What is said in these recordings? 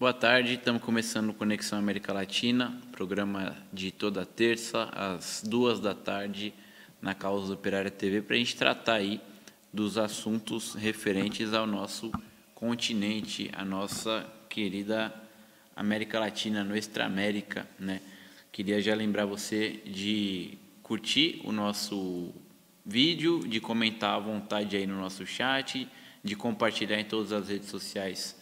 Boa tarde, estamos começando o Conexão América Latina, programa de toda terça, às 14h, na Causa Operária TV, para a gente tratar aí dos assuntos referentes ao nosso continente, a nossa querida América Latina, Nuestra América, né? Queria já lembrar você de curtir o nosso vídeo, de comentar à vontade aí no nosso chat, de compartilhar em todas as redes sociais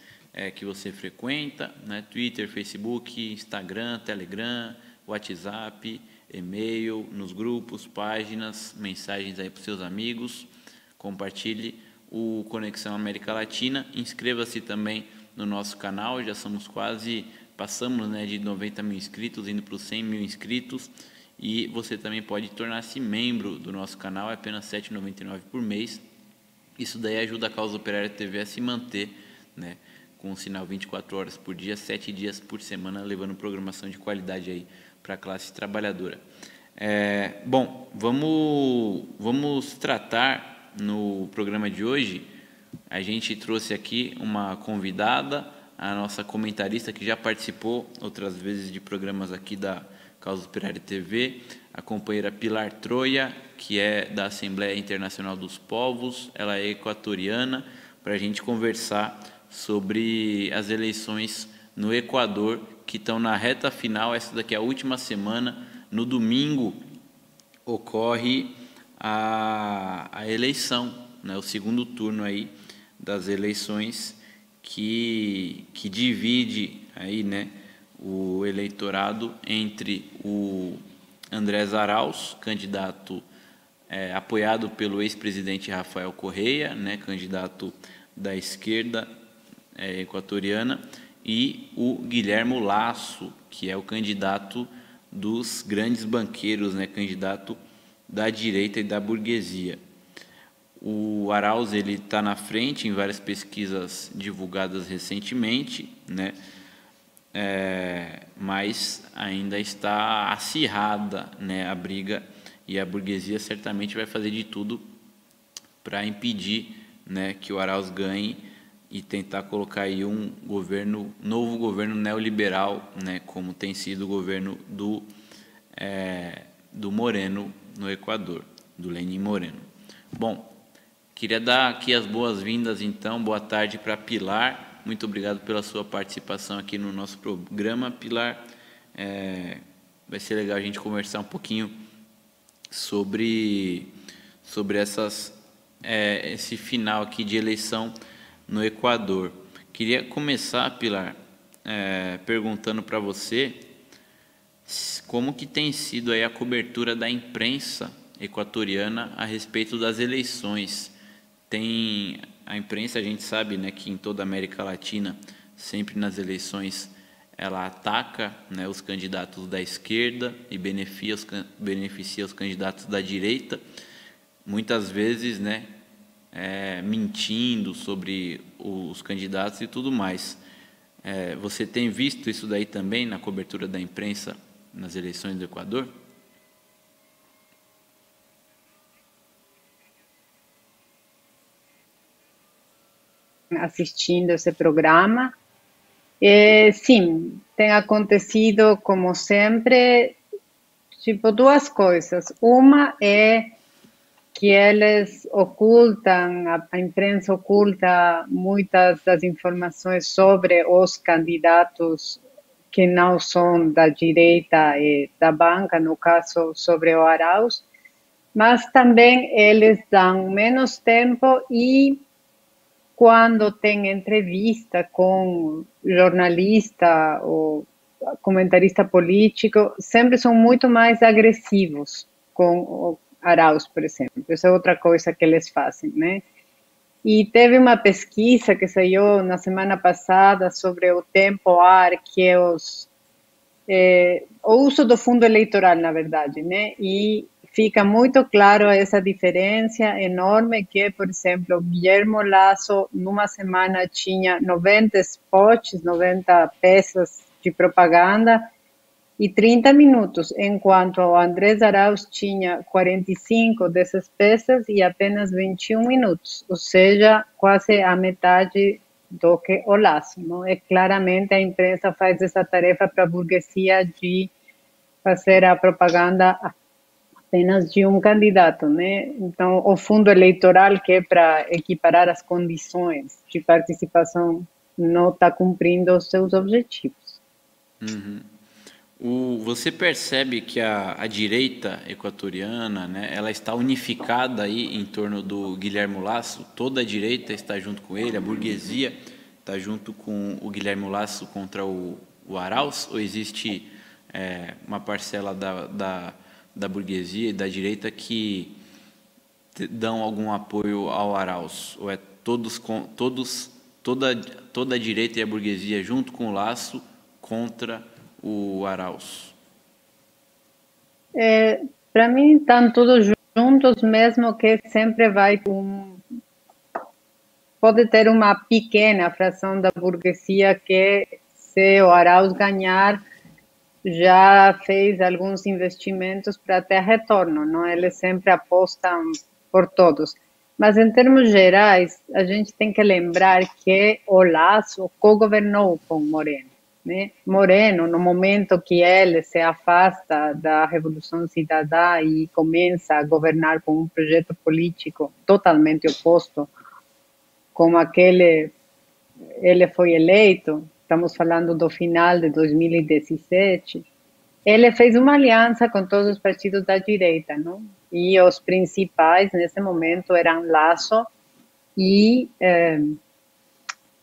que você frequenta, né? Twitter, Facebook, Instagram, Telegram, WhatsApp, e-mail, nos grupos, páginas, mensagens aí para os seus amigos. Compartilhe o Conexão América Latina. Inscreva-se também no nosso canal, já somos passamos, né, de 90 mil inscritos, indo para os 100 mil inscritos. E você também pode tornar-se membro do nosso canal, é apenas R$ 7,99 por mês. Isso daí ajuda a Causa Operária TV a se manter, né, com um sinal 24 horas por dia, 7 dias por semana, levando programação de qualidade aí para a classe trabalhadora. Bom, vamos tratar no programa de hoje. A gente trouxe aqui uma convidada, a nossa comentarista que já participou outras vezes de programas aqui da Causa Operária TV, a companheira Pilar Troia, que é da Assembleia Internacional dos Povos, ela é equatoriana, para a gente conversar sobre as eleições no Equador, que estão na reta final. Essa daqui é a última semana. No domingo ocorre a eleição, né, o segundo turno aí das eleições que divide aí, né, o eleitorado entre o Andrés Arauz, candidato apoiado pelo ex-presidente Rafael Correa, né, candidato da esquerda equatoriana, e o Guilherme Lasso, que é o candidato dos grandes banqueiros, né, candidato da direita e da burguesia. O Arauz está na frente em várias pesquisas divulgadas recentemente, né, mas ainda está acirrada, né, a briga, e a burguesia certamente vai fazer de tudo para impedir, né, que o Arauz ganhe e tentar colocar aí um novo governo neoliberal, né, como tem sido o governo do Moreno no Equador, do Lenín Moreno. Bom, queria dar aqui as boas-vindas, então, boa tarde para Pilar. Muito obrigado pela sua participação aqui no nosso programa, Pilar. Vai ser legal a gente conversar um pouquinho sobre esse final aqui de eleição no Equador. Queria começar, Pilar, perguntando para você como que tem sido aí a cobertura da imprensa equatoriana a respeito das eleições. A imprensa, a gente sabe, né, que em toda a América Latina, sempre nas eleições, ela ataca, né, os candidatos da esquerda e beneficia os candidatos da direita, muitas vezes, né, mentindo sobre os candidatos e tudo mais. Você tem visto isso daí também na cobertura da imprensa nas eleições do Equador? Assistindo esse programa. Sim, tem acontecido, como sempre, tipo, duas coisas. Uma é que eles ocultam, a imprensa oculta muitas das informações sobre os candidatos que não são da direita e da banca, no caso sobre o Arauz, mas também eles dão menos tempo e quando tem entrevista com jornalista ou comentarista político, sempre são muito mais agressivos com o Arauz, por exemplo. Essa é outra coisa que eles fazem, né? E teve uma pesquisa que saiu na semana passada sobre o tempo-ar, que é o uso do fundo eleitoral, na verdade, né? E fica muito claro essa diferença enorme que, por exemplo, Guilherme Lasso, numa semana, tinha 90 spots, 90 peças de propaganda, e 30 minutos, enquanto o Andrés Arauz tinha 45 dessas peças e apenas 21 minutos, ou seja, quase a metade do que o Lasso, não é? Claramente a imprensa faz essa tarefa para a burguesia de fazer a propaganda apenas de um candidato, né? Então, o fundo eleitoral, que é para equiparar as condições de participação, não está cumprindo os seus objetivos. Você percebe que a direita equatoriana, né, ela está unificada aí em torno do Guilherme Lasso? Toda a direita está junto com ele, a burguesia está junto com o Guilherme Lasso contra o Arauz? Ou existe uma parcela da burguesia e da direita que dão algum apoio ao Arauz? Ou é toda a direita e a burguesia junto com o Lasso contra o Arauz? Para mim, estão todos juntos, mesmo que sempre vai pode ter uma pequena fração da burguesia que, se o Arauz ganhar, já fez alguns investimentos para ter retorno, não? Eles sempre apostam por todos. Mas, em termos gerais, a gente tem que lembrar que o Lasso co-governou com Moreno, né? Moreno, no momento que ele se afasta da Revolução Cidadã e começa a governar com um projeto político totalmente oposto como aquele ele foi eleito, estamos falando do final de 2017, ele fez uma aliança com todos os partidos da direita, não? E os principais, nesse momento, eram Lasso e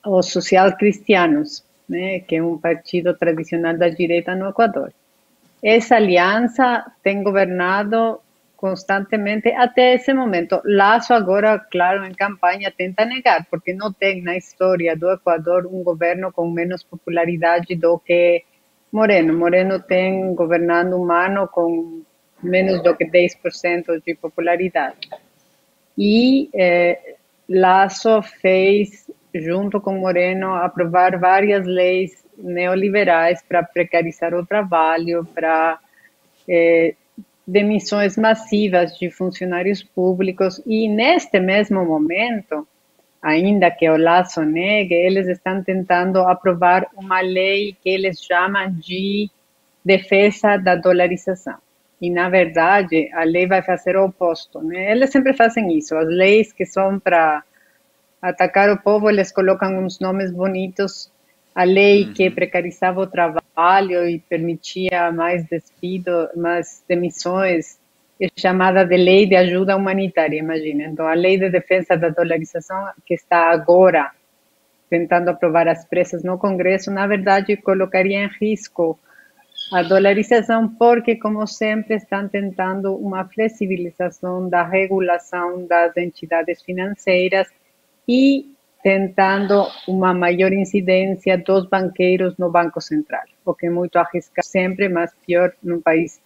os social-cristianos, né, que é um partido tradicional da direita no Equador. Essa aliança tem governado constantemente até esse momento. Lasso agora, claro, em campanha tenta negar, porque não tem na história do Equador um governo com menos popularidade do que Moreno. Moreno tem governando um ano com menos do que 10% de popularidade. E Lasso fez, junto com Moreno, aprovar várias leis neoliberais para precarizar o trabalho, para demissões massivas de funcionários públicos, e neste mesmo momento, ainda que o Lasso negue, eles estão tentando aprovar uma lei que eles chamam de defesa da dolarização. E, na verdade, a lei vai fazer o oposto, né? Eles sempre fazem isso. As leis que são para atacar o povo, eles colocam uns nomes bonitos. A lei que precarizava o trabalho e permitia mais despido, mais demissões, é chamada de Lei de Ajuda Humanitária, imagina. Então, a Lei de Defesa da Dolarização, que está agora tentando aprovar às pressas no Congresso, na verdade, colocaria em risco a dolarização, porque, como sempre, estão tentando uma flexibilização da regulação das entidades financeiras e tentando uma maior incidência dos banqueiros no Banco Central, o que é muito arriscado sempre, mas pior num país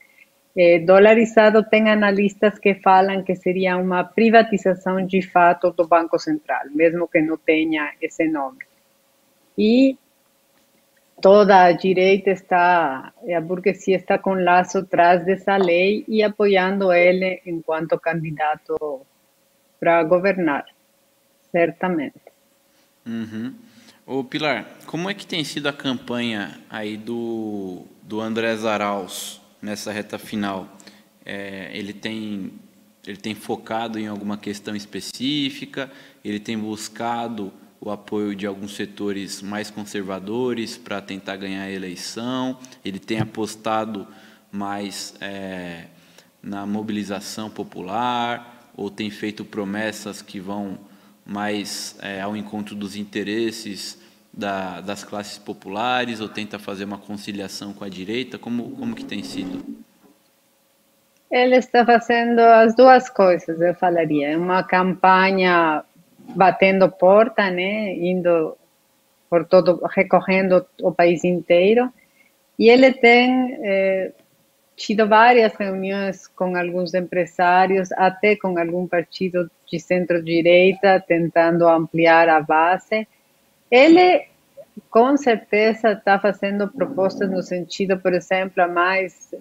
dolarizado. Tem analistas que falam que seria uma privatização de fato do Banco Central, mesmo que não tenha esse nome. E toda a direita está, a burguesia está com Lasso atrás dessa lei e apoiando ele enquanto candidato para governar, certamente. Ô Pilar, como é que tem sido a campanha aí do Andrés Arauz nessa reta final? Ele tem focado em alguma questão específica? Ele tem buscado o apoio de alguns setores mais conservadores para tentar ganhar a eleição? Ele tem apostado mais na mobilização popular? Ou tem feito promessas que vão mais ao encontro dos interesses das classes populares, ou tenta fazer uma conciliação com a direita? Como que tem sido? Ele está fazendo as duas coisas, eu falaria. Uma campanha batendo porta, né, indo por todo, recorrendo o país inteiro, e ele tem tido várias reuniões com alguns empresários, até com algum partido de centro-direita, tentando ampliar a base. Ele, com certeza, está fazendo propostas no sentido, por exemplo, a mais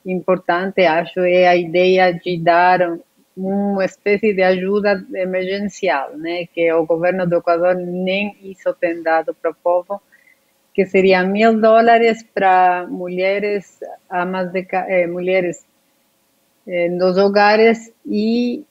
importante, acho, é a ideia de dar uma espécie de ajuda emergencial, né, que o governo do Equador nem isso tem dado para o povo, que seria $1.000 para mulheres, amas de mulheres nos hogares e,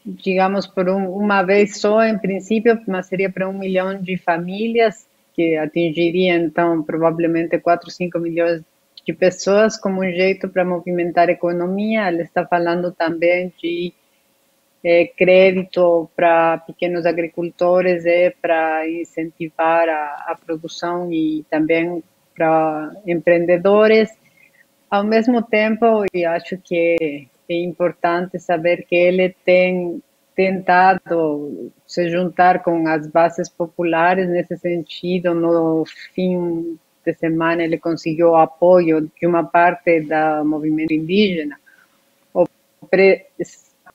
digamos, por uma vez só, em princípio, mas seria para 1 milhão de famílias, que atingiria, então, provavelmente 4, 5 milhões de pessoas, como um jeito para movimentar a economia. Ele está falando também de crédito para pequenos agricultores para incentivar a produção e também para empreendedores. Ao mesmo tempo, eu acho que é importante saber que ele tem tentado se juntar com as bases populares nesse sentido. No fim de semana, ele conseguiu o apoio de uma parte do movimento indígena.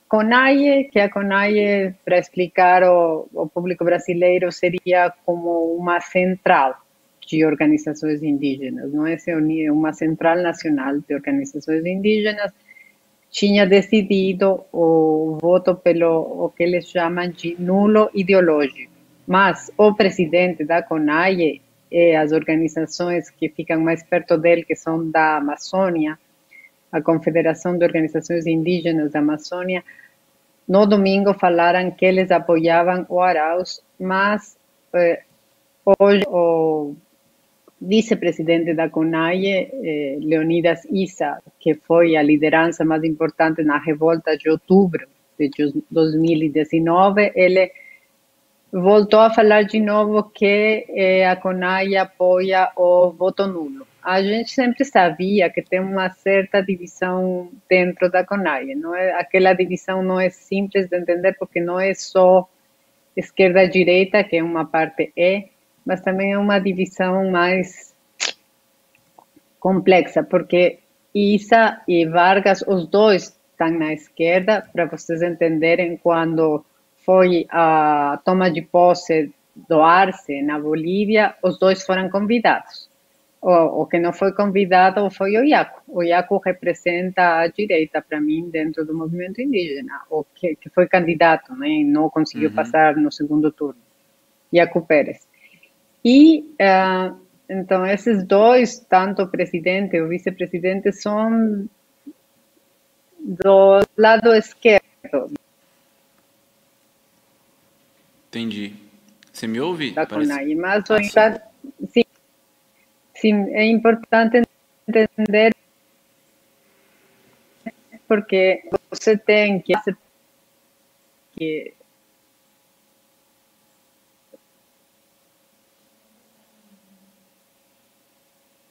CONAIE, que a CONAIE, para explicar ao público brasileiro, seria como uma central de organizações indígenas, não é uma central nacional de organizações indígenas, tinha decidido o voto pelo o que eles chamam de nulo ideológico. Mas o presidente da CONAIE e as organizações que ficam mais perto dele, que são da Amazônia, a Confederação de Organizações Indígenas da Amazônia, no domingo falaram que eles apoiavam o Arauz, mas hoje o vice-presidente da CONAIE, Leonidas Issa, que foi a liderança mais importante na revolta de outubro de 2019, ele voltou a falar de novo que a CONAIE apoia o voto nulo. A gente sempre sabia que tem uma certa divisão dentro da CONAIE, não é? Aquela divisão não é simples de entender, porque não é só esquerda-direita, que uma parte mas também é uma divisão mais complexa, porque Issa e Vargas, os dois estão na esquerda, para vocês entenderem. Quando foi a toma de posse do Arce na Bolívia, os dois foram convidados. O que não foi convidado foi o Iaco. O Iaco representa a direita, para mim, dentro do movimento indígena, o que foi candidato, né, e não conseguiu passar no segundo turno. Iaco Pérez. E, então, esses dois, tanto o presidente e o vice-presidente, são do lado esquerdo. Entendi. Você me ouve? Da CONAIE, mas sim. Sim, é importante entender, porque você tem que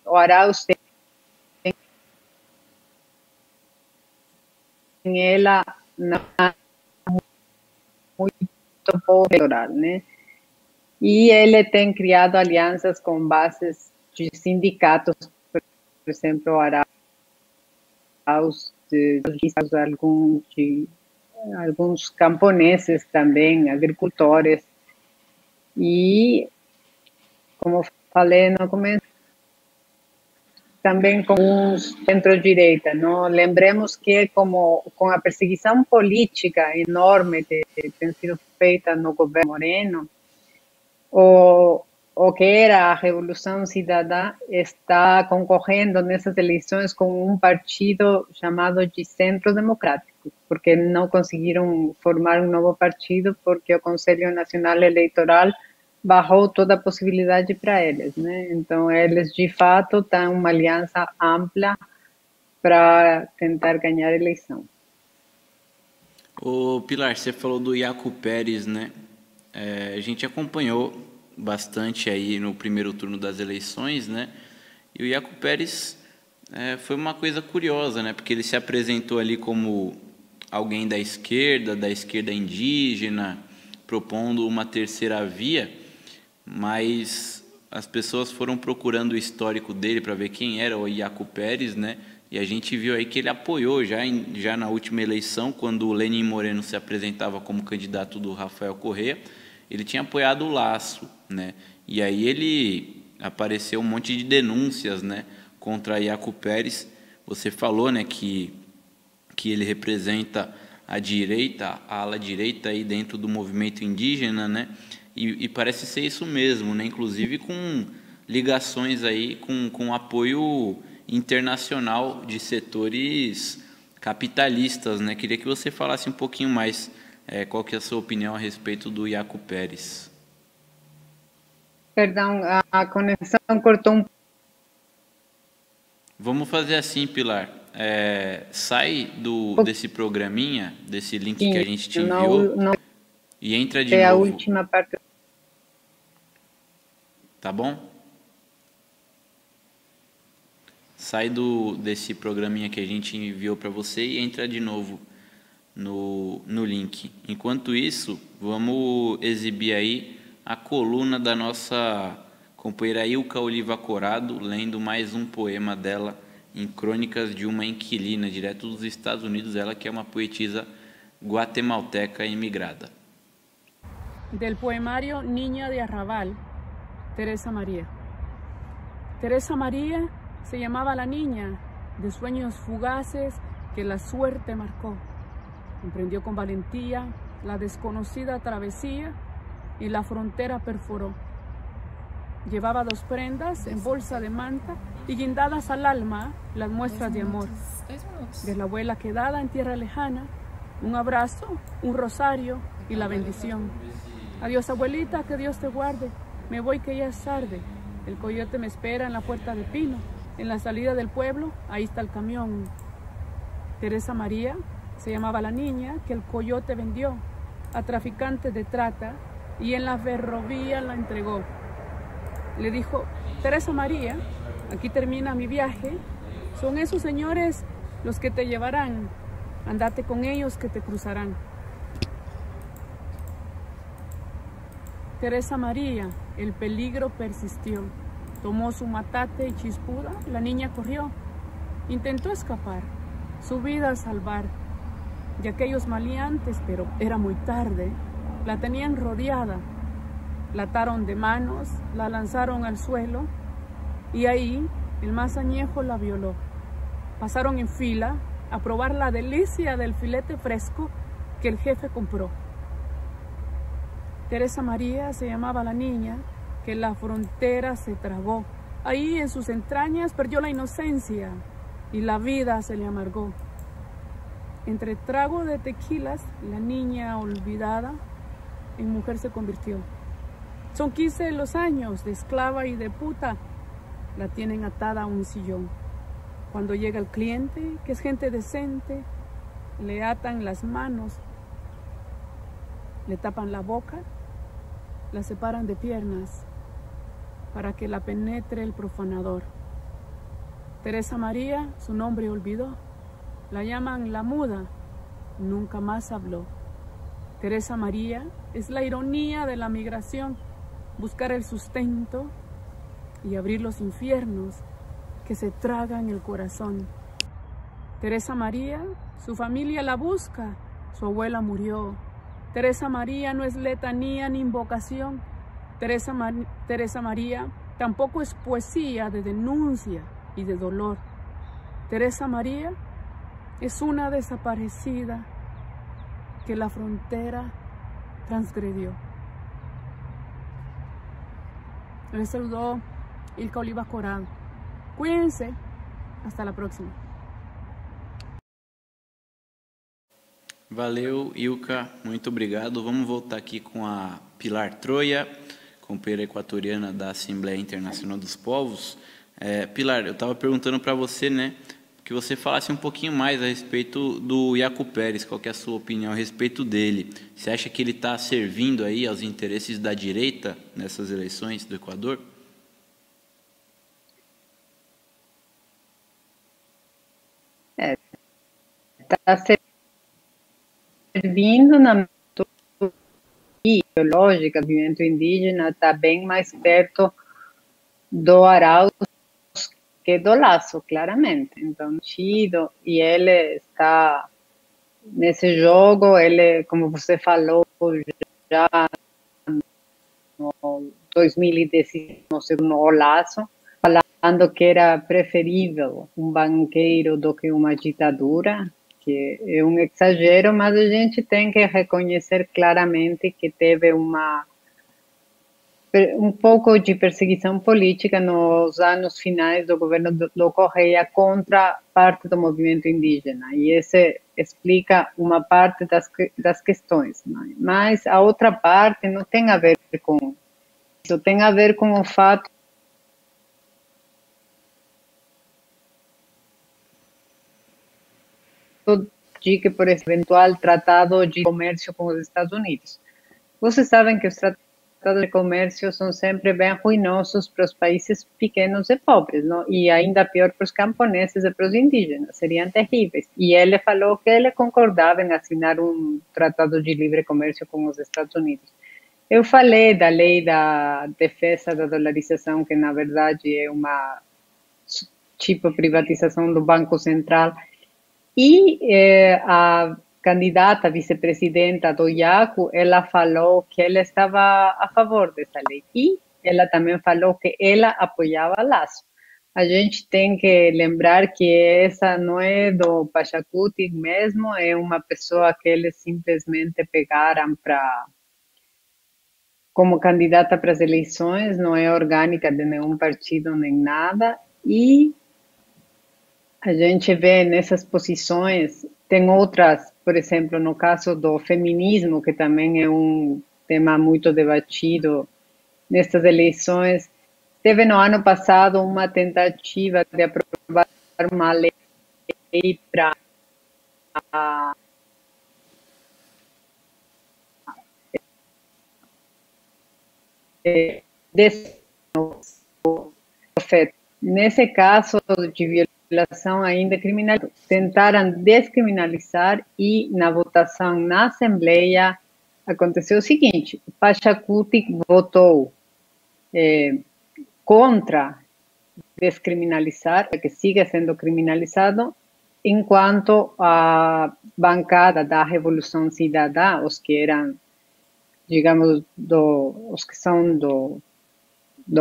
o Arauz tem ela muito pouco eleitoral, né? E ele tem criado alianças com bases de sindicatos, por exemplo, o Arauz, alguns camponeses também, agricultores. E, como falei no começo, também com os centro-direita, não? Lembremos que, como com a perseguição política enorme que tem sido feita no governo Moreno, o que era a Revolução Cidadã está concorrendo nessas eleições com um partido chamado de Centro Democrático, porque não conseguiram formar um novo partido, porque o Conselho Nacional Eleitoral barrou toda a possibilidade para eles, né? Então, eles, de fato, têm uma aliança ampla para tentar ganhar a eleição. Ô Pilar, você falou do Iaco Pérez, né? A gente acompanhou bastante aí no primeiro turno das eleições, né? E o Iaco Pérez foi uma coisa curiosa, né? Porque ele se apresentou ali como alguém da esquerda indígena, propondo uma terceira via, mas as pessoas foram procurando o histórico dele para ver quem era o Iaco Pérez, né? E a gente viu aí que ele apoiou já na última eleição, quando o Lenin Moreno se apresentava como candidato do Rafael Correa, ele tinha apoiado o Lasso, né? E aí ele apareceu um monte de denúncias, né, contra Iaco Pérez. Você falou, né, que que ele representa a direita, a ala direita aí dentro do movimento indígena, né? E parece ser isso mesmo, né? Inclusive com ligações aí com apoio internacional de setores capitalistas, né? Queria que você falasse um pouquinho mais qual que é a sua opinião a respeito do Yacu Pérez. Perdão, a conexão cortou um pouco. Vamos fazer assim, Pilar. Sai desse programinha, desse link que a gente te enviou, e entra de novo. A última parte. Tá bom? Sai desse programinha que a gente enviou para você e entra de novo no link. Enquanto isso, vamos exibir aí a coluna da nossa companheira Ilka Oliva Corado, lendo mais um poema dela em Crônicas de uma Inquilina, direto dos Estados Unidos, ela que é uma poetisa guatemalteca imigrada. Del poemario Niña de Arrabal, Teresa María. Teresa María se llamaba la niña de sueños fugaces que la suerte marcó. Emprendió con valentía la desconocida travesía y la frontera perforó. Llevaba 2 prendas en bolsa de manta y guindadas al alma las muestras de amor. De la abuela quedada en tierra lejana, un abrazo, un rosario y la bendición. Adiós abuelita, que Dios te guarde, me voy que ya es tarde. El coyote me espera en la puerta de pino, en la salida del pueblo, ahí está el camión. Teresa María se llamaba la niña que el coyote vendió a traficantes de trata y en la ferrovía la entregó. Le dijo: Teresa María, aquí termina mi viaje, son esos señores los que te llevarán, andate con ellos que te cruzarán. Teresa María, el peligro persistió, tomó su matate y chispuda, la niña corrió, intentó escapar, su vida salvar, y aquellos maleantes, pero era muy tarde, la tenían rodeada. La ataron de manos, la lanzaron al suelo y ahí el más añejo la violó. Pasaron en fila a probar la delicia del filete fresco que el jefe compró. Teresa María se llamaba la niña que la frontera se tragó. Ahí en sus entrañas perdió la inocencia y la vida se le amargó. Entre trago de tequilas, la niña olvidada en mujer se convirtió. Son 15 los años de esclava y de puta, la tienen atada a un sillón. Cuando llega el cliente, que es gente decente, le atan las manos, le tapan la boca, la separan de piernas para que la penetre el profanador. Teresa María, su nombre olvidó, la llaman la muda, nunca más habló. Teresa María es la ironía de la migración, buscar el sustento y abrir los infiernos que se tragan el corazón. Teresa María, su familia la busca, su abuela murió. Teresa María no es letanía ni invocación. Teresa María tampoco es poesía de denuncia y de dolor. Teresa María es una desaparecida que la frontera transgredió. Les saludó Ilka Oliva Corado. Cuídense. Hasta la próxima. Valeu, Ilka. Muito obrigado. Vamos voltar aqui com a Pilar Troia, companheira equatoriana da Assembleia Internacional dos Povos. Pilar, eu estava perguntando para você, né, que você falasse um pouquinho mais a respeito do Yacu Pérez. Qual que é a sua opinião a respeito dele? Você acha que ele está servindo aí aos interesses da direita nessas eleições do Equador? Está servindo na ideológica, o movimento indígena está bem mais perto do Arauz que do Lasso, claramente. Então, Chido, e ele está nesse jogo, ele, como você falou, já no 2019, no Lasso, falando que era preferível um banqueiro do que uma ditadura, que é um exagero, mas a gente tem que reconhecer claramente que teve um pouco de perseguição política nos anos finais do governo do Correia contra parte do movimento indígena, e esse explica uma parte das questões, né? Mas a outra parte não tem a ver com isso, tem a ver com o fato de que, por exemplo, eventual tratado de comércio com os Estados Unidos. Vocês sabem que os tratados de comércio são sempre bem ruinosos para os países pequenos e pobres, não? E ainda pior para os camponeses e para os indígenas, seriam terríveis. E ele falou que ele concordava em assinar um tratado de livre comércio com os Estados Unidos. Eu falei da lei da defesa da dolarização, que na verdade é uma tipo privatização do Banco Central, e a candidata vice-presidenta do IACU, ela falou que ela estava a favor dessa lei, e ela também falou que ela apoiava Lasso. A gente tem que lembrar que essa não é do Pachacuti mesmo, é uma pessoa que eles simplesmente pegaram como candidata para as eleições, não é orgânica de nenhum partido nem nada, e a gente vê nessas posições, tem outras, por exemplo, no caso do feminismo, que também é um tema muito debatido nestas eleições. Teve no ano passado uma tentativa de aprovar uma lei para nesse caso de violação ainda criminal, tentaram descriminalizar, e na votação na Assembleia aconteceu o seguinte: Pachacuti votou contra descriminalizar, que siga sendo criminalizado, enquanto a bancada da Revolução Cidadã, os que eram, digamos, os que são do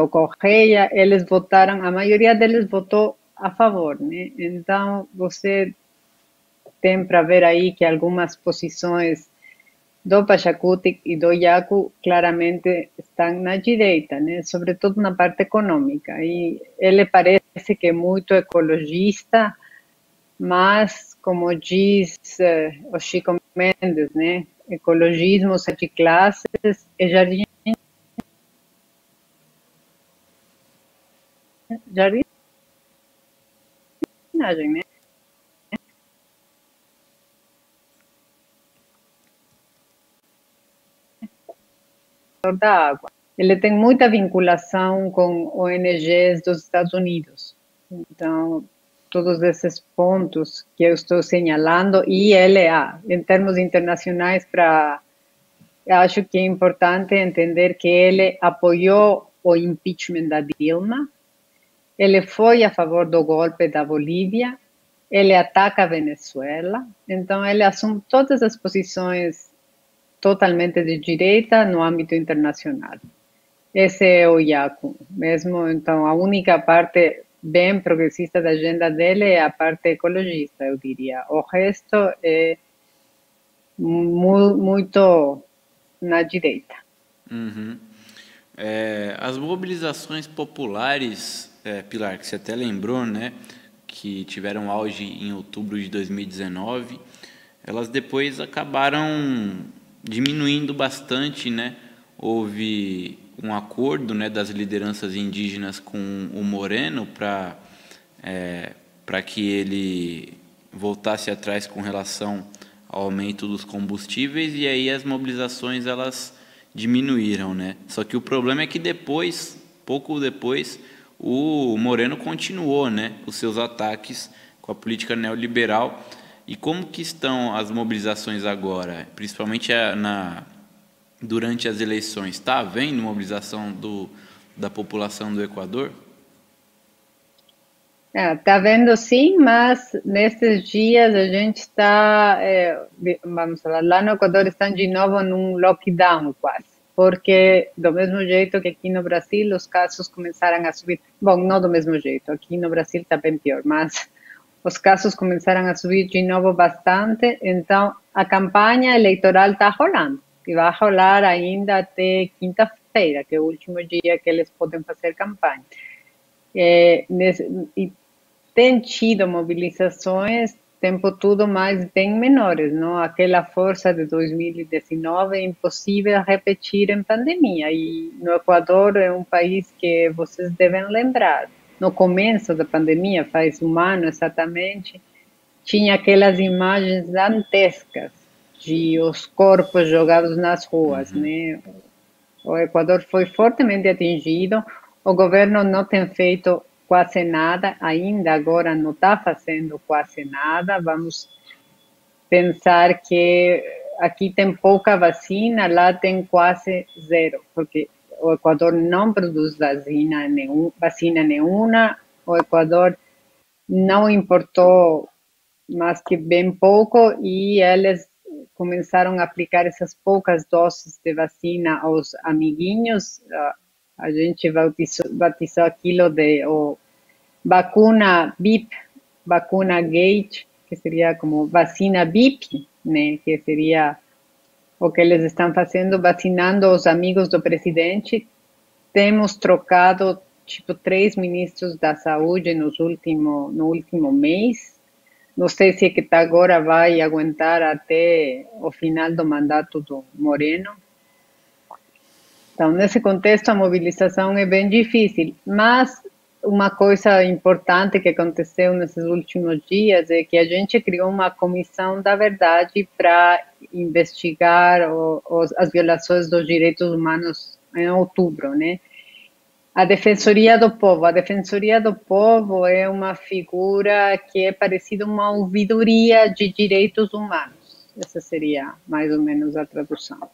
Correia, eles votaram, a maioria deles votou a favor, né? Então, você tem para ver aí que algumas posições do Pachacuti e do IACU claramente estão na direita, né? Sobretudo na parte econômica. E ele parece que é muito ecologista, mas, como diz o Chico Mendes, né? Ecologismo de classes é jardinagem, né? Da água. Ele tem muita vinculação com ONGs dos Estados Unidos. Então, todos esses pontos que eu estou señalando, e ele, em termos internacionais, acho que é importante entender que ele apoiou o impeachment da Dilma, ele foi a favor do golpe da Bolívia, ele ataca a Venezuela, então ele assume todas as posições totalmente de direita no âmbito internacional. Esse é o IACU mesmo, então a única parte bem progressista da agenda dele é a parte ecologista, eu diria. O resto é muito na direita. Uhum. As mobilizações populares, Pilar, que você até lembrou, né, que tiveram auge em outubro de 2019, elas depois acabaram diminuindo bastante, né? Houve um acordo, né, das lideranças indígenas com o Moreno para que ele voltasse atrás com relação ao aumento dos combustíveis, e aí as mobilizações elas diminuíram, né? Só que o problema é que depois, pouco depois, o Moreno continuou, né, os seus ataques com a política neoliberal. E como que estão as mobilizações agora, principalmente durante as eleições? Está havendo mobilização da população do Equador? Está havendo sim, mas nesses dias a gente está, vamos falar, lá no Equador estão de novo num lockdown quase, porque do mesmo jeito que aqui no Brasil os casos começaram a subir, bom, não do mesmo jeito, aqui no Brasil está bem pior, mas os casos começaram a subir de novo bastante, então a campanha eleitoral está rolando, e vai rolar ainda até quinta-feira, que é o último dia que eles podem fazer campanha. E tem tido mobilizações, tempo tudo mais bem menores, não? Aquela força de 2019 é impossível repetir em pandemia, e no Equador é um país que vocês devem lembrar. No começo da pandemia, faz um ano exatamente, tinha aquelas imagens dantescas de os corpos jogados nas ruas, né? O Equador foi fortemente atingido, o governo não tem feito quase nada, ainda agora não está fazendo quase nada. Vamos pensar que aqui tem pouca vacina, lá tem quase zero, porque o Equador não produz vacina nenhuma, o Equador não importou mais que bem pouco, e eles começaram a aplicar essas poucas doses de vacina aos amiguinhos. A gente batizou aquilo de vacuna BIP, vacuna Gate, que seria como vacina BIP, né, que seria o que eles estão fazendo, vacinando os amigos do presidente. Temos trocado, tipo, 3 ministros da saúde no último mês. Não sei se é que agora vai aguentar até o final do mandato do Moreno. Então, nesse contexto, a mobilização é bem difícil, mas uma coisa importante que aconteceu nesses últimos dias é que a gente criou uma comissão da verdade para investigar as violações dos direitos humanos em outubro, né? A Defensoria do Povo é uma figura que é parecida a uma ouvidoria de direitos humanos. Essa seria mais ou menos a tradução.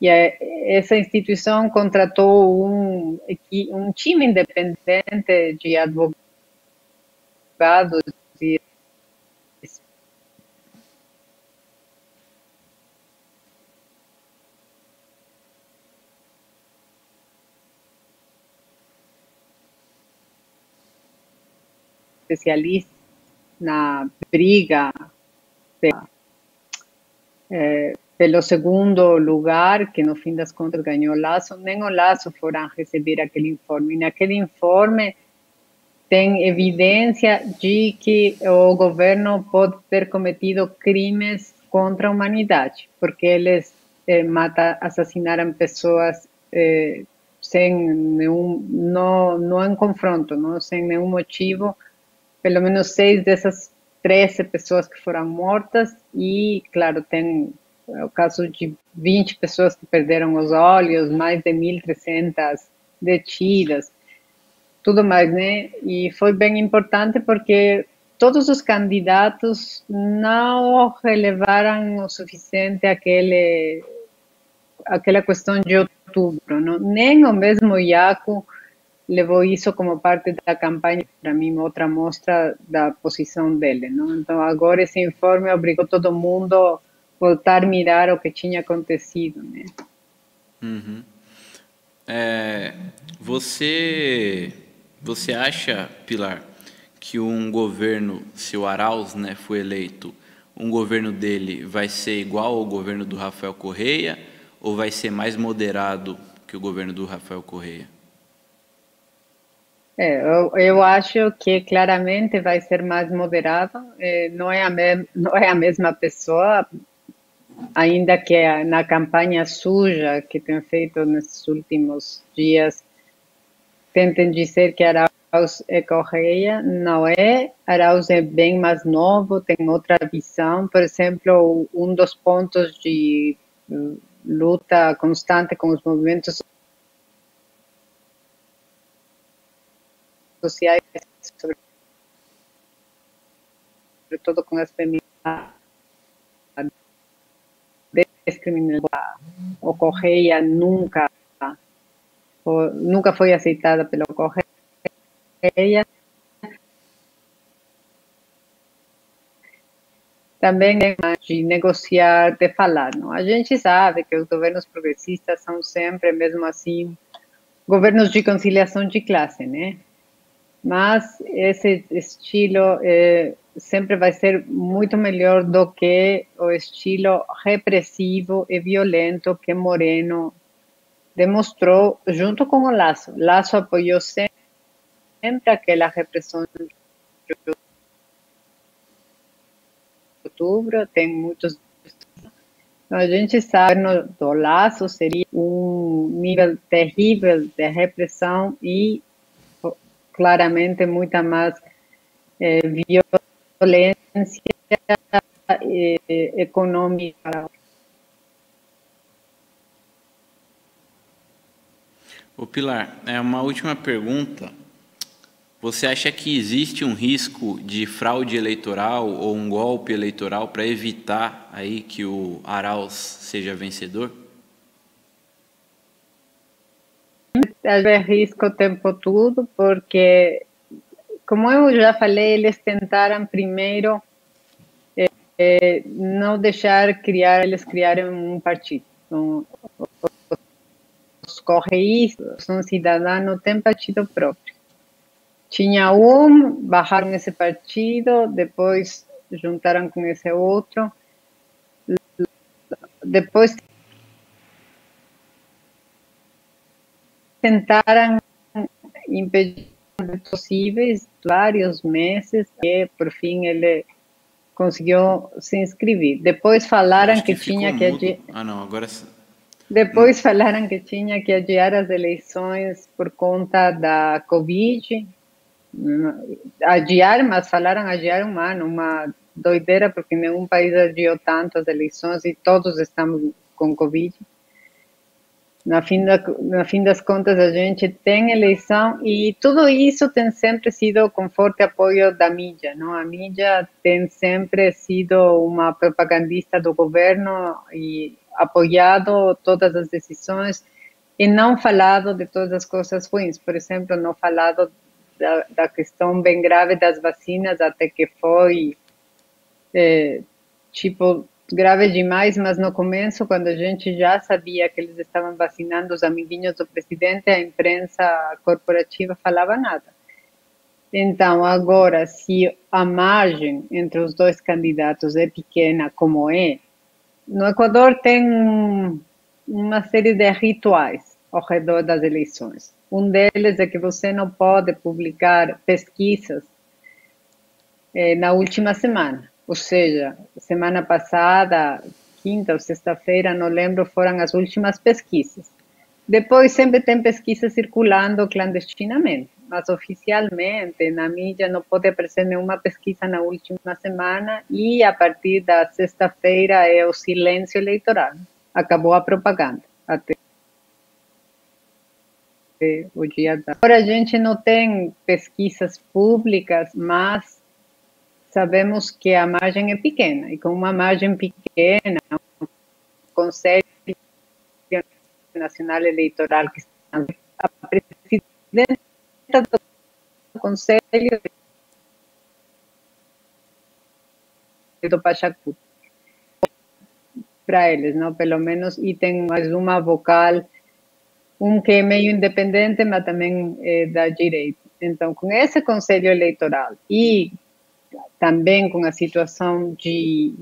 E essa instituição contratou um time independente de advogados e especialistas na briga pelo segundo lugar, que no fim das contas ganhou Lasso. Nem o Lasso foram receber aquele informe. E naquele informe tem evidência de que o governo pode ter cometido crimes contra a humanidade, porque eles assassinaram pessoas sem nenhum, não em confronto, não, sem nenhum motivo. Pelo menos 6 dessas 13 pessoas que foram mortas, e, claro, tem o caso de 20 pessoas que perderam os olhos, mais de 1.300 detidas, tudo mais, né? E foi bem importante porque todos os candidatos não relevaram o suficiente aquela questão de outubro, não? Nem o mesmo Iaco levou isso como parte da campanha. Para mim, outra mostra da posição dele, não? Então, agora esse informe obrigou todo mundo a voltar a mirar o que tinha acontecido, né? Uhum. Você acha, Pilar, que um governo, se o Arauz, né, for eleito, um governo dele vai ser igual ao governo do Rafael Correa, ou vai ser mais moderado que o governo do Rafael Correa? Eu acho que claramente vai ser mais moderado. Não é a mesma pessoa, ainda que na campanha suja que tem feito nesses últimos dias tentem dizer que Arauz é Correia. Não é. Arauz é bem mais novo, tem outra visão. Por exemplo, um dos pontos de luta constante com os movimentos sociais, sobretudo com as feministas, descriminalizar. O Correia nunca foi aceitada pelo Correia. Também de negociar, de falar, não? A gente sabe que os governos progressistas são sempre, mesmo assim, governos de conciliação de classe, né? mas esse estilo sempre vai ser muito melhor do que o estilo repressivo e violento que Moreno demonstrou junto com o Lasso. Lasso apoiou sempre aquela repressão de outubro, tem muitos. Então, a gente sabe que do Lasso seria um nível terrível de repressão e claramente muita mais violência econômica. Ô Pilar, uma última pergunta. Você acha que existe um risco de fraude eleitoral ou um golpe eleitoral para evitar aí que o Arauz seja vencedor? É risco o tempo todo, porque, como eu já falei, eles tentaram primeiro não deixar eles criarem um partido. Então, os correístas, são cidadãos, não têm partido próprio. Tinha bajaram esse partido, depois juntaram com esse outro, depois tentaram impedir possíveis vários meses, e por fim ele conseguiu se inscrever. Depois falaram que tinha que adiar. Depois falaram que tinha que adiar as eleições por conta da Covid. Adiar, mas falaram adiar um ano, uma doideira, porque nenhum país adiou tanto as eleições e todos estamos com Covid. No fim das contas, a gente tem eleição e tudo isso tem sempre sido com forte apoio da mídia, não? A mídia tem sempre sido uma propagandista do governo e apoiado todas as decisões e não falado de todas as coisas ruins. Por exemplo, não falado da questão bem grave das vacinas, até que foi grave demais, mas no começo, quando a gente já sabia que eles estavam vacinando os amiguinhos do presidente, a imprensa corporativa falava nada. Então, agora, se a margem entre os dois candidatos é pequena, como é, no Equador tem uma série de rituais ao redor das eleições. Um deles é que você não pode publicar pesquisas na última semana. Ou seja, semana passada, quinta ou sexta-feira, não lembro, foram as últimas pesquisas. Depois sempre tem pesquisa circulando clandestinamente, mas oficialmente na mídia não pode aparecer nenhuma pesquisa na última semana e a partir da sexta-feira é o silêncio eleitoral. Acabou a propaganda até o dia da... Agora a gente não tem pesquisas públicas, mas sabemos que a margem é pequena, e com uma margem pequena, o Conselho Nacional Eleitoral, que a presidenta do Conselho do Pachacuti, para eles, não? Pelo menos, e tem mais uma vocal, que é meio independente, mas também é da direita. Então, com esse Conselho Eleitoral e também com a situação de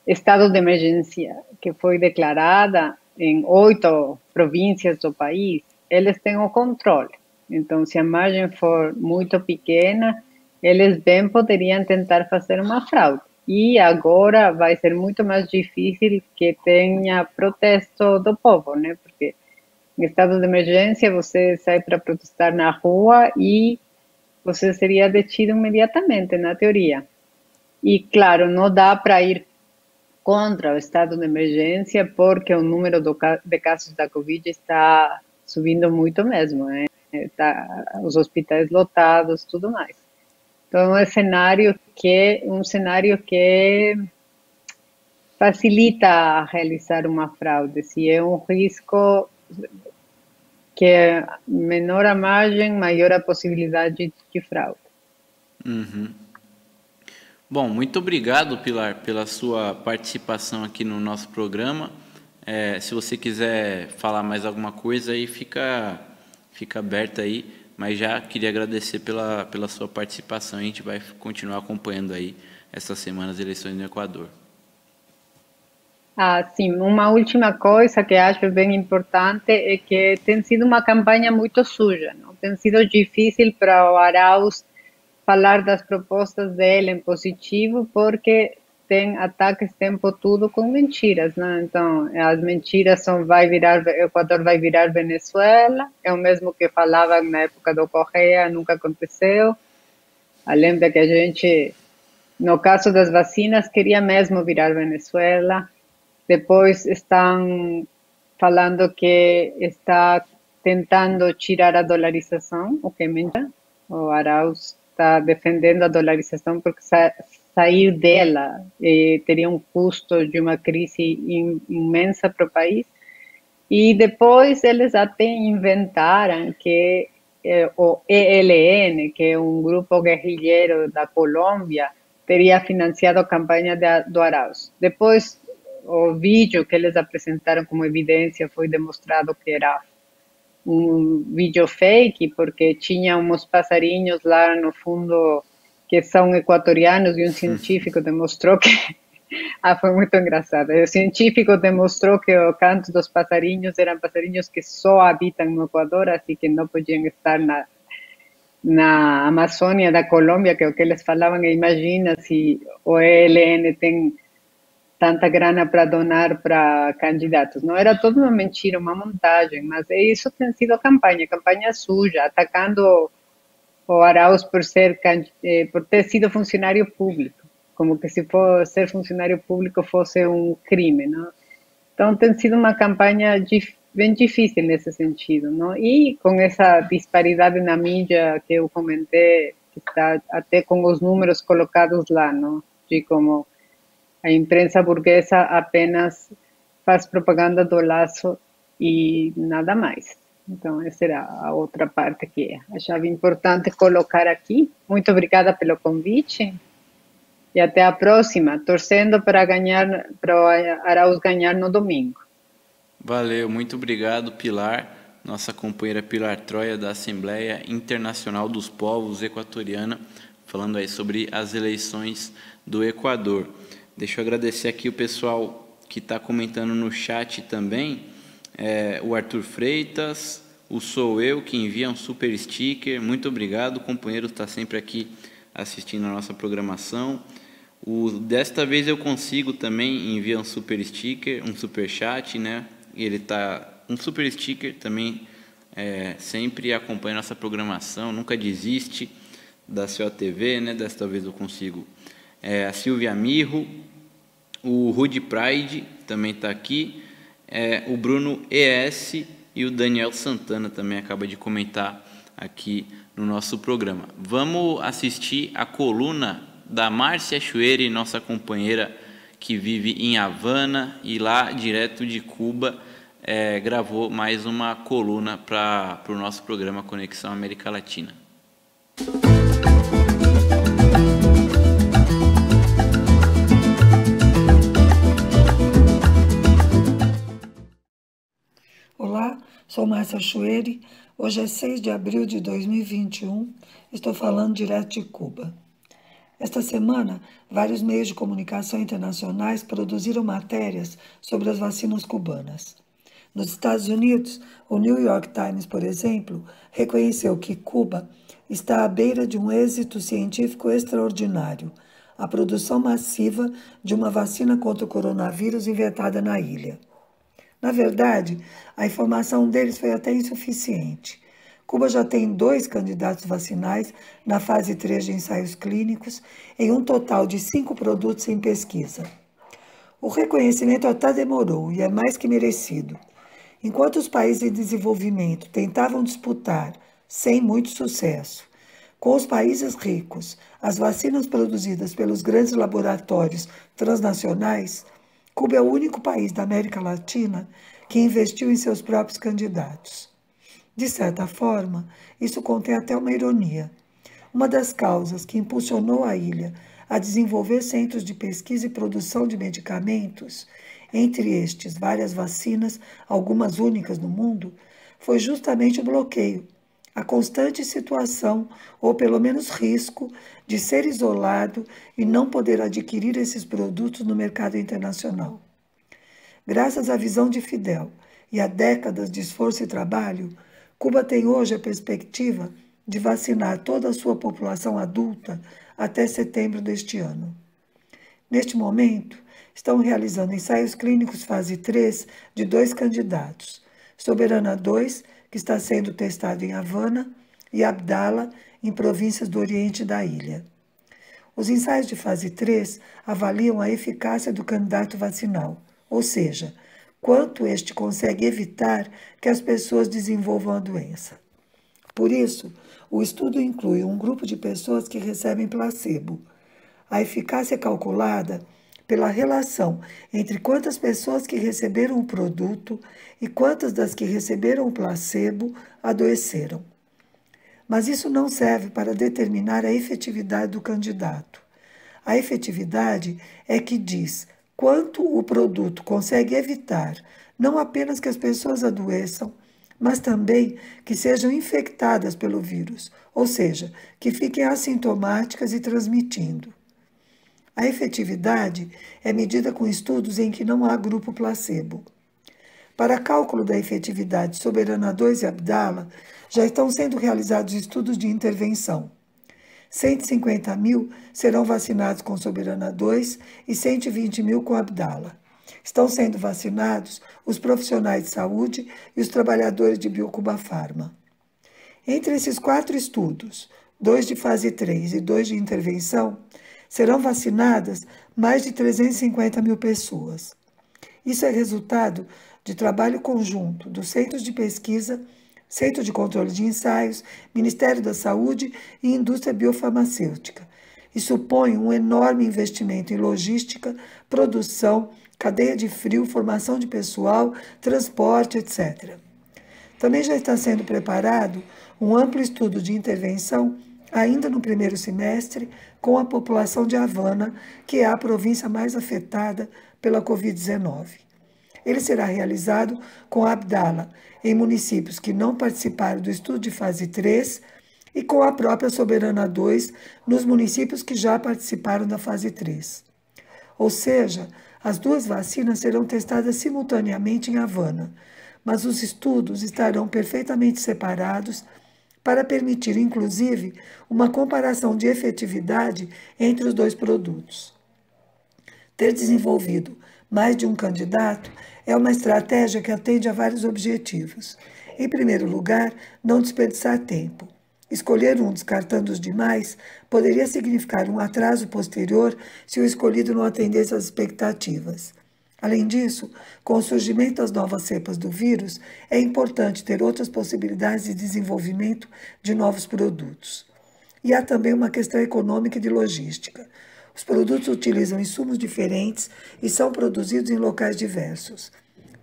estado de emergência que foi declarada em 8 províncias do país, eles têm o controle. Então, se a margem for muito pequena, eles bem poderiam tentar fazer uma fraude. E agora vai ser muito mais difícil que tenha protesto do povo, né? Porque em estado de emergência você sai para protestar na rua e você seria detido imediatamente, na teoria. E, claro, não dá para ir contra o estado de emergência, porque o número de casos da Covid está subindo muito mesmo, né? Os hospitais lotados, tudo mais. Então, é um cenário que facilita realizar uma fraude. Se é um risco que menor a margem, maior a possibilidade de fraude. Uhum. Bom, muito obrigado, Pilar, pela sua participação aqui no nosso programa. Se você quiser falar mais alguma coisa, aí fica aberta aí. mas já queria agradecer pela sua participação. A gente vai continuar acompanhando aí essas semanas as eleições no Equador. Sim, uma última coisa que acho bem importante é que tem sido uma campanha muito suja, não? Tem sido difícil para o Arauz falar das propostas dele em positivo, porque tem ataques o tempo todo com mentiras, né? Então, as mentiras são Equador vai virar Venezuela, é o mesmo que falavam na época do Correa, nunca aconteceu. Lembra que a gente, no caso das vacinas, queria mesmo virar Venezuela. Depois estão falando que está tentando tirar a dolarização, o que é mentira. O Arauz está defendendo a dolarização porque sair dela teria um custo de uma crise imensa para o país. E depois eles até inventaram que o ELN, que é um grupo guerrilheiro da Colômbia, teria financiado a campanha do Arauz. Depois, o vídeo que eles apresentaram como evidência foi demonstrado que era um vídeo fake, porque tinha uns passarinhos lá no fundo que são equatorianos e um científico demonstrou que... foi muito engraçado. O científico demonstrou que o canto dos passarinhos eram passarinhos que só habitam no Equador, assim que não podiam estar na Amazônia da Colômbia, que é o que eles falavam. E imagina se o ELN tem tanta grana para donar para candidatos. Não era toda uma mentira, uma montagem, mas isso tem sido campanha suja, atacando o Arauz por ter sido funcionário público, como que se ser funcionário público fosse um crime, não? Então tem sido uma campanha bem difícil nesse sentido, não? E com essa disparidade na mídia que eu comentei, que está até com os números colocados lá, não? De como a imprensa burguesa apenas faz propaganda do Lasso e nada mais. Então, essa era a outra parte que achava importante colocar aqui. Muito obrigada pelo convite e até a próxima, torcendo para o Arauz ganhar no domingo. Valeu, muito obrigado, Pilar, nossa companheira Pilar Troia, da Assembleia Internacional dos Povos Equatoriana, falando aí sobre as eleições do Equador. Deixa eu agradecer aqui o pessoal que está comentando no chat também, o Arthur Freitas, o Sou Eu, que envia um super sticker, muito obrigado, o companheiro está sempre aqui assistindo a nossa programação. Desta vez eu consigo também enviar um super sticker, um super chat, né? Ele tá um super sticker também, sempre acompanha nossa programação, nunca desiste da COTV, né? Desta vez eu consigo. A Silvia Mirro, o Rudy Pride também está aqui, o Bruno ES e o Daniel Santana também acaba de comentar aqui no nosso programa. Vamos assistir a coluna da Márcia Chueri, nossa companheira que vive em Havana e lá direto de Cuba, gravou mais uma coluna para o nosso programa Conexão América Latina. Olá, sou Márcia Chueri. Hoje é 6 de abril de 2021. Estou falando direto de Cuba. Esta semana, vários meios de comunicação internacionais produziram matérias sobre as vacinas cubanas. Nos Estados Unidos, o New York Times, por exemplo, reconheceu que Cuba está à beira de um êxito científico extraordinário, a produção massiva de uma vacina contra o coronavírus inventada na ilha. Na verdade, a informação deles foi até insuficiente. Cuba já tem 2 candidatos vacinais na fase 3 de ensaios clínicos, em um total de 5 produtos em pesquisa. O reconhecimento até demorou e é mais que merecido. Enquanto os países em desenvolvimento tentavam disputar, sem muito sucesso, com os países ricos, as vacinas produzidas pelos grandes laboratórios transnacionais, Cuba é o único país da América Latina que investiu em seus próprios candidatos. De certa forma, isso contém até uma ironia. Uma das causas que impulsionou a ilha a desenvolver centros de pesquisa e produção de medicamentos, entre estes várias vacinas, algumas únicas no mundo, foi justamente o bloqueio, a constante situação, ou pelo menos risco, de ser isolado e não poder adquirir esses produtos no mercado internacional. Graças à visão de Fidel e a décadas de esforço e trabalho, Cuba tem hoje a perspectiva de vacinar toda a sua população adulta até setembro deste ano. Neste momento, estão realizando ensaios clínicos fase 3 de 2 candidatos, Soberana 2, que está sendo testado em Havana, e Abdala, em províncias do oriente da ilha. Os ensaios de fase 3 avaliam a eficácia do candidato vacinal, ou seja, quanto este consegue evitar que as pessoas desenvolvam a doença. Por isso, o estudo inclui um grupo de pessoas que recebem placebo. A eficácia é calculada pela relação entre quantas pessoas que receberam o produto e quantas das que receberam o placebo adoeceram. Mas isso não serve para determinar a efetividade do candidato. A efetividade é que diz quanto o produto consegue evitar não apenas que as pessoas adoeçam, mas também que sejam infectadas pelo vírus, ou seja, que fiquem assintomáticas e transmitindo. A efetividade é medida com estudos em que não há grupo placebo. Para cálculo da efetividade Soberana 2 e Abdala, já estão sendo realizados estudos de intervenção. 150 mil serão vacinados com Soberana 2 e 120 mil com Abdala. Estão sendo vacinados os profissionais de saúde e os trabalhadores de Biocuba Pharma. Entre esses 4 estudos, 2 de fase 3 e 2 de intervenção, serão vacinadas mais de 350 mil pessoas. Isso é resultado de trabalho conjunto dos centros de pesquisa, Centro de Controle de Ensaios, Ministério da Saúde e Indústria Biofarmacêutica, e supõe um enorme investimento em logística, produção, cadeia de frio, formação de pessoal, transporte, etc. Também já está sendo preparado um amplo estudo de intervenção ainda no primeiro semestre com a população de Havana, que é a província mais afetada pela Covid-19. Ele será realizado com Abdala em municípios que não participaram do estudo de fase 3 e com a própria Soberana 2 nos municípios que já participaram da fase 3. Ou seja, as 2 vacinas serão testadas simultaneamente em Havana, mas os estudos estarão perfeitamente separados para permitir, inclusive, uma comparação de efetividade entre os 2 produtos. Ter desenvolvido mais de um candidato é uma estratégia que atende a vários objetivos. Em primeiro lugar, não desperdiçar tempo. Escolher um descartando os demais poderia significar um atraso posterior se o escolhido não atendesse às expectativas. Além disso, com o surgimento das novas cepas do vírus, é importante ter outras possibilidades de desenvolvimento de novos produtos. E há também uma questão econômica e de logística. Os produtos utilizam insumos diferentes e são produzidos em locais diversos.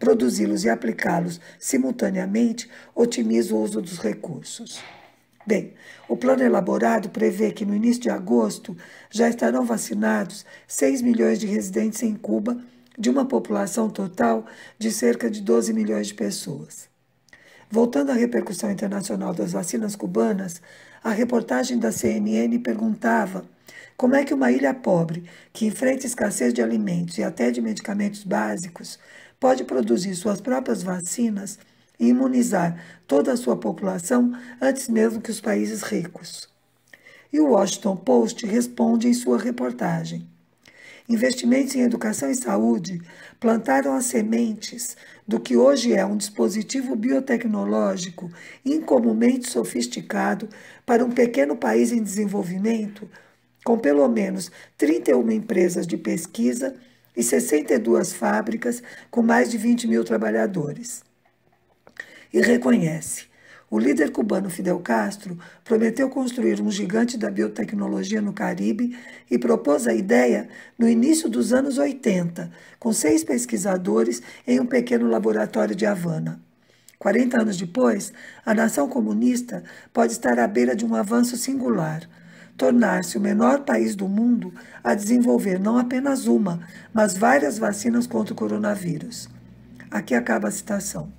Produzi-los e aplicá-los simultaneamente otimiza o uso dos recursos. Bem, o plano elaborado prevê que no início de agosto já estarão vacinados 6 milhões de residentes em Cuba, de uma população total de cerca de 12 milhões de pessoas. Voltando à repercussão internacional das vacinas cubanas, a reportagem da CNN perguntava como é que uma ilha pobre, que enfrenta escassez de alimentos e até de medicamentos básicos, pode produzir suas próprias vacinas e imunizar toda a sua população antes mesmo que os países ricos. E o Washington Post responde em sua reportagem: investimentos em educação e saúde plantaram as sementes do que hoje é um dispositivo biotecnológico incomumente sofisticado para um pequeno país em desenvolvimento, com pelo menos 31 empresas de pesquisa e 62 fábricas com mais de 20 mil trabalhadores. E reconhece: o líder cubano Fidel Castro prometeu construir um gigante da biotecnologia no Caribe e propôs a ideia no início dos anos 80, com 6 pesquisadores em um pequeno laboratório de Havana. 40 anos depois, a nação comunista pode estar à beira de um avanço singular, tornar-se o menor país do mundo a desenvolver não apenas uma, mas várias vacinas contra o coronavírus. Aqui acaba a citação.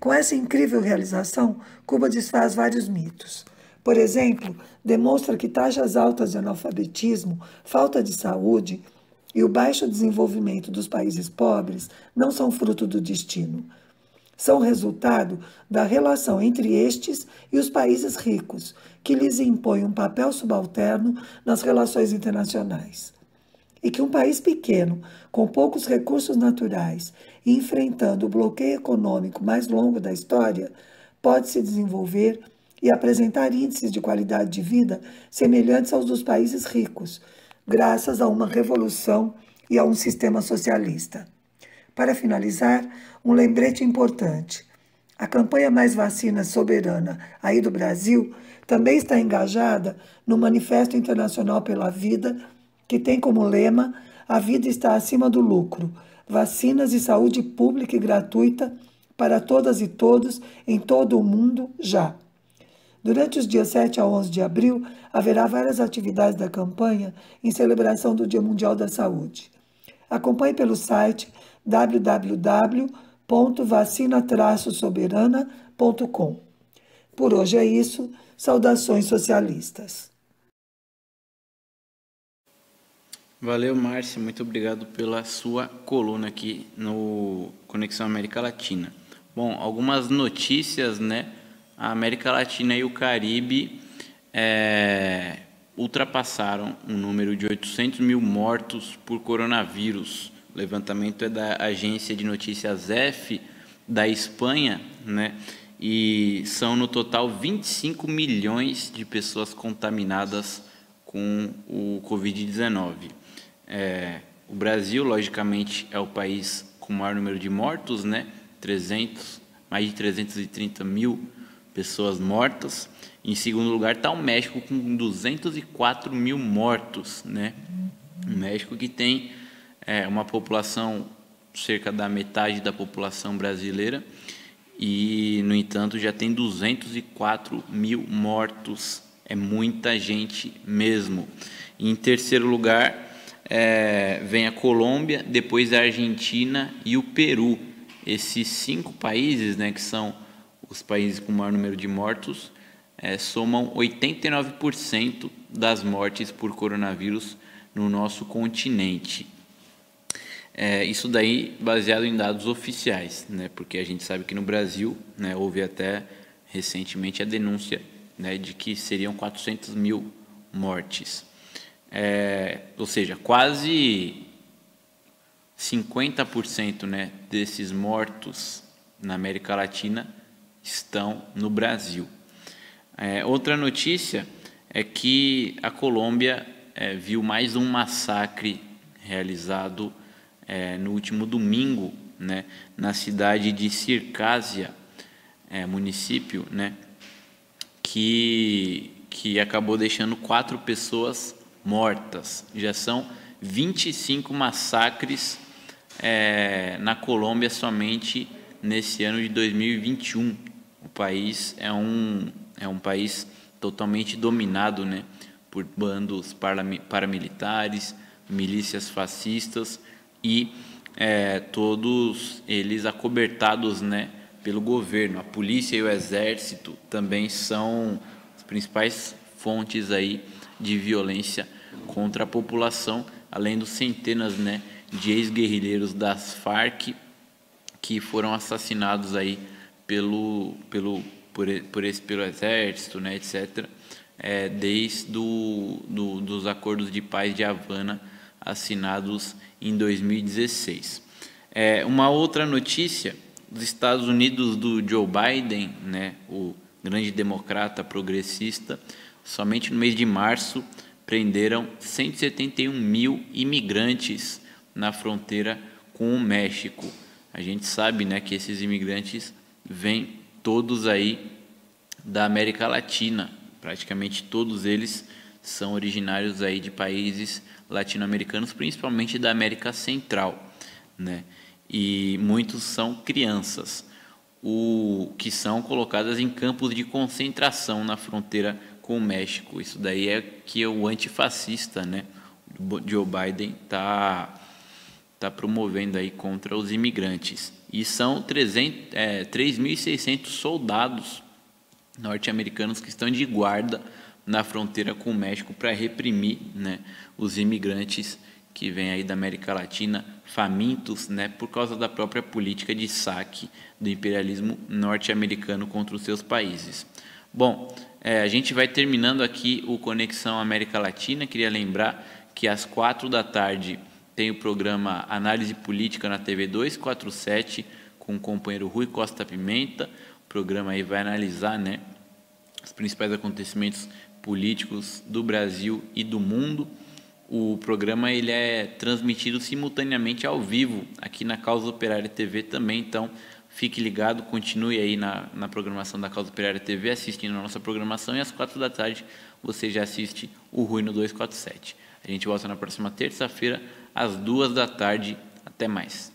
Com essa incrível realização, Cuba desfaz vários mitos. Por exemplo, demonstra que taxas altas de analfabetismo, falta de saúde e o baixo desenvolvimento dos países pobres não são fruto do destino. São resultado da relação entre estes e os países ricos, que lhes impõe um papel subalterno nas relações internacionais. E que um país pequeno, com poucos recursos naturais e enfrentando o bloqueio econômico mais longo da história, pode se desenvolver e apresentar índices de qualidade de vida semelhantes aos dos países ricos, graças a uma revolução e a um sistema socialista. Para finalizar, um lembrete importante. A campanha Mais Vacina Soberana aí do Brasil também está engajada no Manifesto Internacional pela Vida, que tem como lema: a vida está acima do lucro, vacinas e saúde pública e gratuita para todas e todos em todo o mundo já. Durante os dias 7 a 11 de abril, haverá várias atividades da campanha em celebração do Dia Mundial da Saúde. Acompanhe pelo site www.vacina-soberana.com. Por hoje é isso. Saudações socialistas. Valeu, Márcia. Muito obrigado pela sua coluna aqui no Conexão América Latina. Bom, algumas notícias, né? A América Latina e o Caribe ultrapassaram um número de 800 mil mortos por coronavírus. O levantamento é da agência de notícias F da Espanha, né? E são no total 25 milhões de pessoas contaminadas com o Covid-19. O Brasil, logicamente, é o país com o maior número de mortos, né? Mais de 330 mil pessoas mortas. Em segundo lugar está o México com 204 mil mortos, né? O México que tem uma população cerca da metade da população brasileira e, no entanto, já tem 204 mil mortos. É muita gente mesmo. Em terceiro lugar vem a Colômbia, depois a Argentina e o Peru. Esses 5 países, né, que são os países com o maior número de mortos, somam 89% das mortes por coronavírus no nosso continente. Isso daí baseado em dados oficiais, né, porque a gente sabe que no Brasil, né, houve até recentemente a denúncia, né, de que seriam 400 mil mortes. Ou seja, quase 50%, né, desses mortos na América Latina estão no Brasil. Outra notícia é que a Colômbia viu mais um massacre realizado no último domingo, né, na cidade de Circásia, município, né, que acabou deixando 4 pessoas mortas. Já são 25 massacres na Colômbia somente nesse ano de 2021. O país é um país totalmente dominado, né, por bandos paramilitares, milícias fascistas e todos eles acobertados, né, pelo governo. A polícia e o exército também são as principais fontes aí de violência contra a população, além dos centenas, né, de ex-guerrilheiros das Farc que foram assassinados aí pelo exército, né, etc., desde dos acordos de paz de Havana assinados em 2016. Uma outra notícia: os Estados Unidos do Joe Biden, né, o grande democrata progressista, somente no mês de março prenderam 171 mil imigrantes na fronteira com o México. A gente sabe, né, que esses imigrantes vêm todos aí da América Latina, praticamente todos eles são originários aí de países latino-americanos, principalmente da América Central, né? E muitos são crianças, que são colocadas em campos de concentração na fronteira com o México. Isso daí é que o antifascista, né, Joe Biden, tá está promovendo aí contra os imigrantes. E são 3.600 soldados norte-americanos que estão de guarda na fronteira com o México para reprimir, né, os imigrantes que vêm aí da América Latina famintos, né, por causa da própria política de saque do imperialismo norte-americano contra os seus países. Bom, a gente vai terminando aqui o Conexão América Latina. Queria lembrar que às 4h tem o programa Análise Política na TV 247 com o companheiro Rui Costa Pimenta. O programa aí vai analisar, né, os principais acontecimentos políticos do Brasil e do mundo. O programa ele é transmitido simultaneamente ao vivo aqui na Causa Operária TV também, então fique ligado, continue aí na programação da Causa Operária TV, assistindo a nossa programação, e às 4h você já assiste o Rui no 247. A gente volta na próxima terça-feira, às 2h. Até mais.